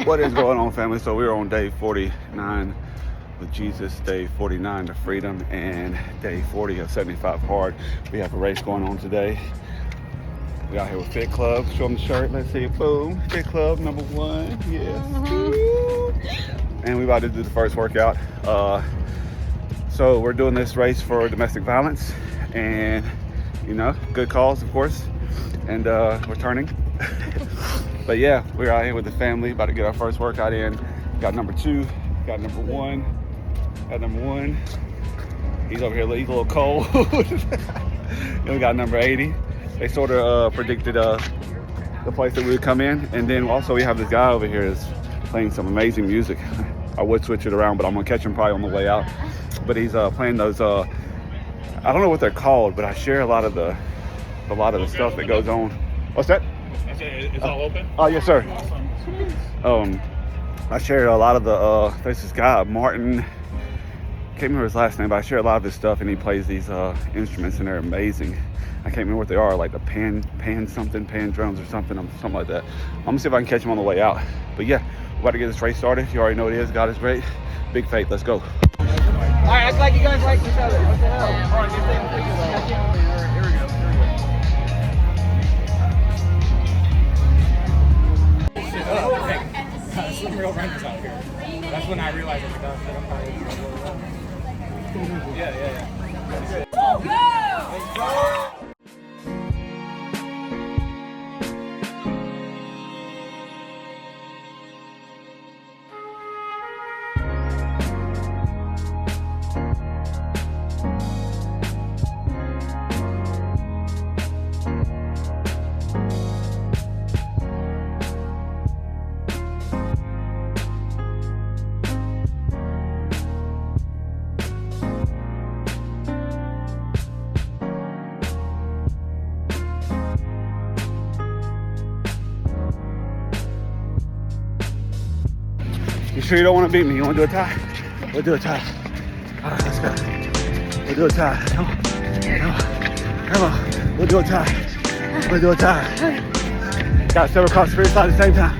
What is going on, family? So we're on day 49 with Jesus, day 49 of freedom, and day 40 of 75 hard. We have a race going on today. We out here with Fitclub. Show them the shirt. Let's see it. Boom. Fitclub number 1. Yes. And we about to do the first workout. So we're doing this race for domestic violence, and good cause, of course. And we're turning. But yeah, we're out here with the family, about to get our first workout in. Got number 2, got number 1, got number 1. He's over here, he's a little cold. Then we got number 80. They sort of predicted the place that we would come in. And then also we have this guy over here that's playing some amazing music. I would switch it around, but I'm gonna catch him probably on the way out. But he's playing those, I don't know what they're called, but I share a lot of the stuff that goes on. What's that? It's all open? Oh, yes, sir. I shared a lot of the, there's this guy, Martin, can't remember his last name, but I share a lot of his stuff, and he plays these instruments, and they're amazing. I can't remember what they are, like the pan drums or something like that. I'm gonna see if I can catch him on the way out. But yeah, we're about to get this race started. You already know what it is. God is great. Big faith. Let's go. All right, act like you guys like each other. What the hell? All right, here we go. Some real runners out here. That's when I realized I was like, I'm probably yeah. Go! Go! You sure you don't want to beat me? You want to do a tie? We'll do a tie. All right, let's go. We'll do a tie. Come on. We'll do a tie. We'll do a tie. Got to step across the finish line at the same time.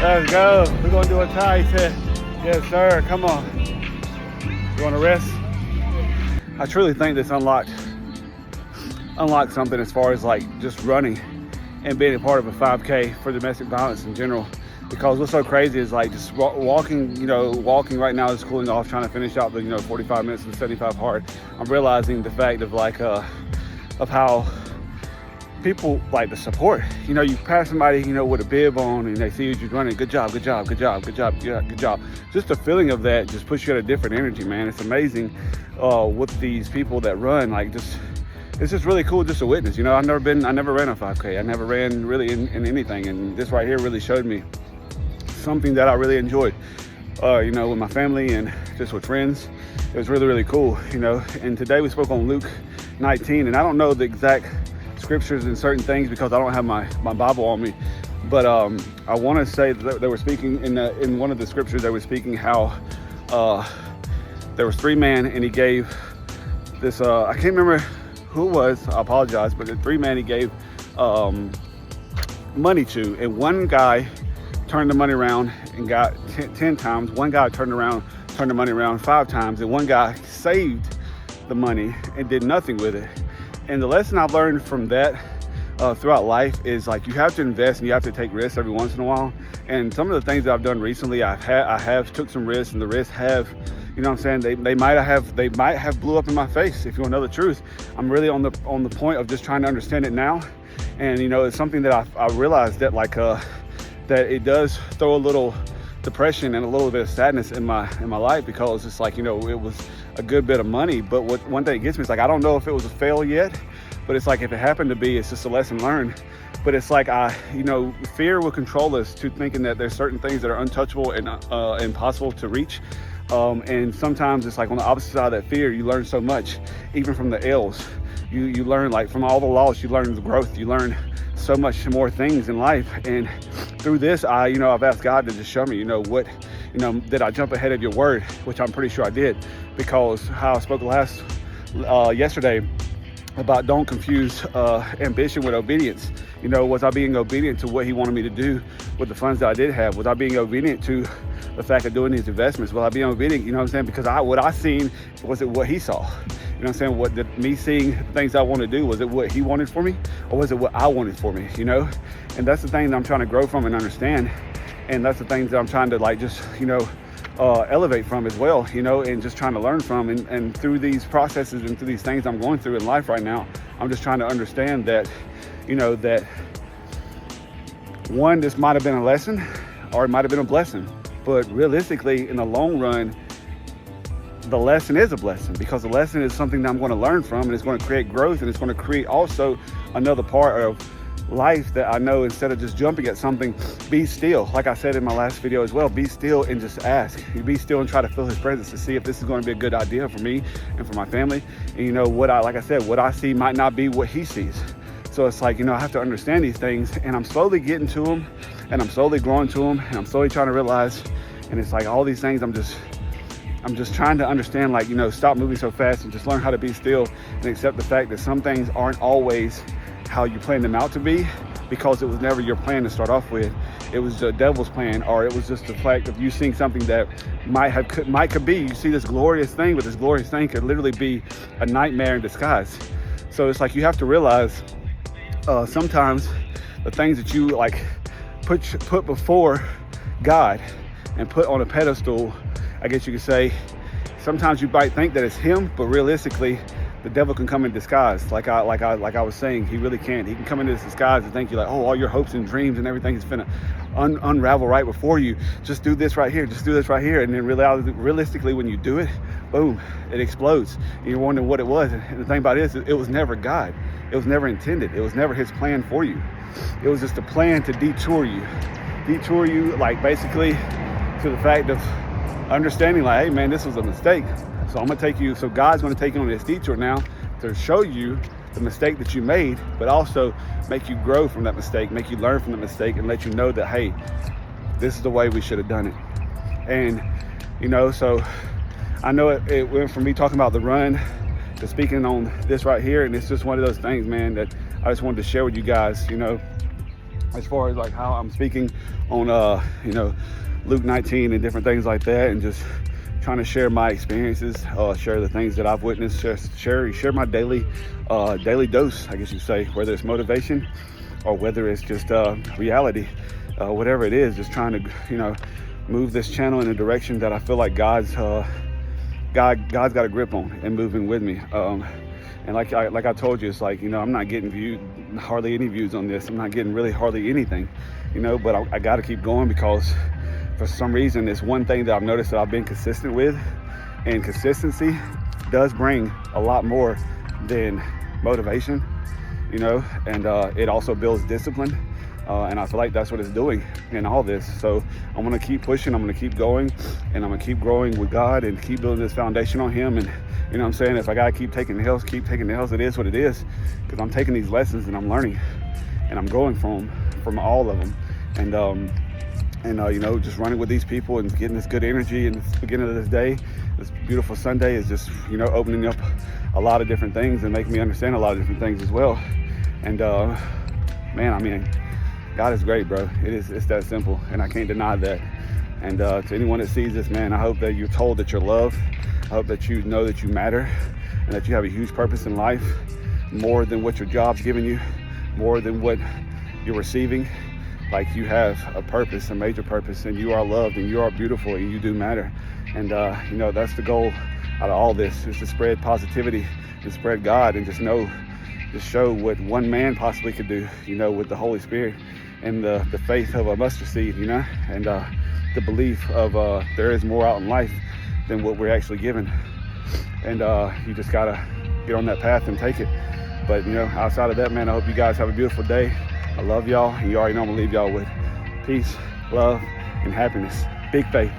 Let's go. We're going to do a tie. He said, yes, sir. Come on. You want to rest? I truly think this unlocked something as far as like just running and being a part of a 5K for domestic violence in general. Because what's so crazy is like just walking right now is cooling off, trying to finish out the 45 minutes of 75 hard. I'm realizing the fact of like of how people like the support. You pass somebody, with a bib on, and they see you just running. Good job. Just the feeling of that just puts you at a different energy, man. It's amazing with these people that run. Like it's just really cool just to witness. I never ran a 5K. I never ran really in anything, and this right here really showed me something that I really enjoyed. With my family and just with friends. It was really, really cool. And today we spoke on Luke 19, and I don't know the exact scriptures and certain things because I don't have my Bible on me, but I want to say that they were speaking in one of the scriptures. They were speaking how there was 3 men, and he gave this I can't remember who it was, I apologize, but the 3 men he gave money to, and one guy turned the money around and got 10 times. One guy turned the money around 5 times, and one guy saved the money and did nothing with it. And the lesson I've learned from that throughout life is like you have to invest and you have to take risks every once in a while. And some of the things that I've done recently, I have took some risks, and the risks have, they might have blew up in my face. If you want to know the truth, I'm really on the point of just trying to understand it now. And it's something that I realized that that it does throw a little depression and a little bit of sadness in my life, because it's like, it was a good bit of money. But one thing that gets me is like, I don't know if it was a fail yet, But it's like, if it happened to be, it's just a lesson learned. But it's like, fear will control us to thinking that there's certain things that are untouchable and impossible to reach. And sometimes it's like on the opposite side of that fear, you learn so much, even from the L's. You learn, like, from all the loss, you learn the growth, you learn so much more things in life. And through this, I've asked God to just show me, did I jump ahead of your word, which I'm pretty sure I did, because how I spoke yesterday about don't confuse ambition with obedience. Was I being obedient to what he wanted me to do with the funds that I did have? Was I being obedient to the fact of doing these investments? Was I being obedient, because what I seen, was it what he saw? What did me seeing things I want to do, was it what he wanted for me, or was it what I wanted for me? And that's the thing that I'm trying to grow from and understand. And that's the things that I'm trying to elevate from as well, and just trying to learn from. And through these processes and through these things I'm going through in life right now, I'm just trying to understand that, that one, this might have been a lesson or it might have been a blessing. But realistically, in the long run, the lesson is a blessing, because the lesson is something that I'm going to learn from, and it's going to create growth, and it's going to create also another part of life that I know. Instead of just jumping at something, be still. Like I said in my last video as well, be still and just ask. You be still and try to feel his presence to see if this is going to be a good idea for me and for my family. And what I see might not be what he sees. So it's like, I have to understand these things, and I'm slowly getting to them, and I'm slowly growing to them, and I'm slowly trying to realize. And it's like all these things I'm just trying to understand, like, stop moving so fast and just learn how to be still and accept the fact that some things aren't always how you plan them out to be, because it was never your plan to start off with. It was the devil's plan, or it was just the fact of you seeing something that could be, you see this glorious thing, but this glorious thing could literally be a nightmare in disguise. So it's like, you have to realize sometimes the things that you like put before God and put on a pedestal, I guess you could say, sometimes you might think that it's him, but realistically, the devil can come in disguise. Like I was saying, he really can. He can come in this disguise and think you're like, oh, all your hopes and dreams and everything is finna unravel right before you. Just do this right here. Just do this right here. And then realistically, when you do it, boom, it explodes. And you're wondering what it was. And the thing about it is, it was never God. It was never intended. It was never his plan for you. It was just a plan to detour you, like, basically to the fact of understanding, like, hey man, this was a mistake. So God's going to take you on this detour now to show you the mistake that you made, but also make you grow from that mistake, make you learn from the mistake, and let you know that, hey, this is the way we should have done it. And, so I know it went from me talking about the run to speaking on this right here. And it's just one of those things, man, that I just wanted to share with you guys, as far as like how I'm speaking on, Luke 19 and different things like that, and just trying to share my experiences, share the things that I've witnessed, share my daily dose, I guess you say, whether it's motivation or whether it's just reality, whatever it is, just trying to, move this channel in a direction that I feel like God's got a grip on and moving with me. And like I told you, it's like, I'm not getting hardly any views on this. I'm not getting really hardly anything, but I got to keep going, because for some reason, it's one thing that I've noticed that I've been consistent with, and consistency does bring a lot more than motivation, and it also builds discipline. And I feel like that's what it's doing in all this. So I'm going to keep pushing. I'm going to keep going, and I'm going to keep growing with God and keep building this foundation on him. And what I'm saying? If I got to keep taking the hills, it is what it is, because I'm taking these lessons and I'm learning and I'm growing from all of them. And just running with these people and getting this good energy in the beginning of this day, this beautiful Sunday, is just, opening up a lot of different things and making me understand a lot of different things as well. And man, I mean, God is great, bro. It's that simple, and I can't deny that. And to anyone that sees this, man, I hope that you're told that you're loved. I hope that you know that you matter, and that you have a huge purpose in life, more than what your job's giving you, more than what you're receiving. Like, you have a purpose, a major purpose, and you are loved, and you are beautiful, and you do matter. And that's the goal out of all this, is to spread positivity and spread God, and just show what one man possibly could do, with the Holy Spirit and the faith of a mustard seed, and the belief of there is more out in life than what we're actually given. And you just gotta get on that path and take it. But, you know, outside of that, man, I hope you guys have a beautiful day. I love y'all, and you already know I'm going to leave y'all with peace, love, and happiness. Big faith.